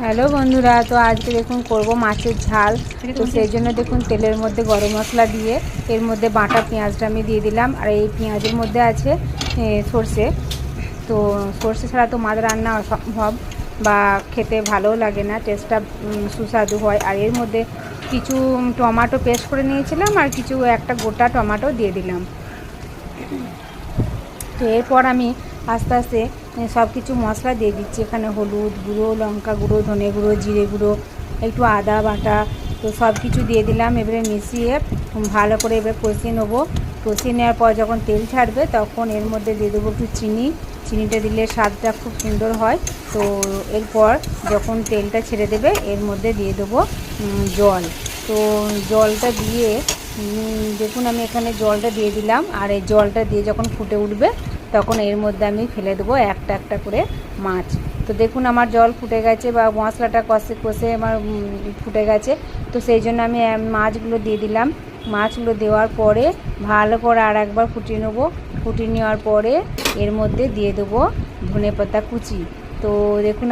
Hello বন্ধুরা, তো আজকে দেখুন করব মাছের ঝাল। তো সেই জন্য দেখুন তেলের মধ্যে গরম মশলা দিয়ে এর মধ্যে বাটা পেঁয়াজটা আমি দিয়ে দিলাম। আর এই পেঁয়াজের মধ্যে আছে সর্ষে। তো সর্ষে ছাড়া তো মাছ রান্না অসম্ভব বা খেতে ভালোও লাগে না, টেস্টটা সুস্বাদু হয়। আর এর মধ্যে কিছু টমেটো পেস্ট করে নিয়েছিলাম আর কিছু একটা গোটা টমেটো দিয়ে দিলাম। তো এরপর আমি আস্তে আস্তে সব কিছু মশলা দিয়ে দিচ্ছি। এখানে হলুদ গুঁড়ো, লঙ্কা গুঁড়ো, ধনে গুঁড়ো, জিরে গুঁড়ো, একটু আদা বাটা, তো সব কিছু দিয়ে দিলাম। এবারে মিশিয়ে ভালো করে এবার কষিয়ে নেবো। কষিয়ে নেওয়ার পর যখন তেল ছাড়বে তখন এর মধ্যে দিয়ে দেবো একটু চিনিটা দিলে স্বাদটা খুব সুন্দর হয়। তো এরপর যখন তেলটা ছেড়ে দেবে এর মধ্যে দিয়ে দেবো জল। তো জলটা দিয়ে দেখুন আমি এখানে জলটা দিয়ে দিলাম। আর এই জলটা দিয়ে যখন ফুটে উঠবে তখন এর মধ্যে আমি ফেলে দেবো একটা একটা করে মাছ। তো দেখুন আমার জল ফুটে গেছে বা মশলাটা কষে কষে আমার ফুটে গেছে। তো সেই জন্য আমি মাছগুলো দিয়ে দিলাম। মাছগুলো দেওয়ার পরে ভালো করে আর একবার ফুটিয়ে নেবো। ফুটিয়ে নেওয়ার পরে এর মধ্যে দিয়ে দেবো ধনেপাতা কুচি। তো দেখুন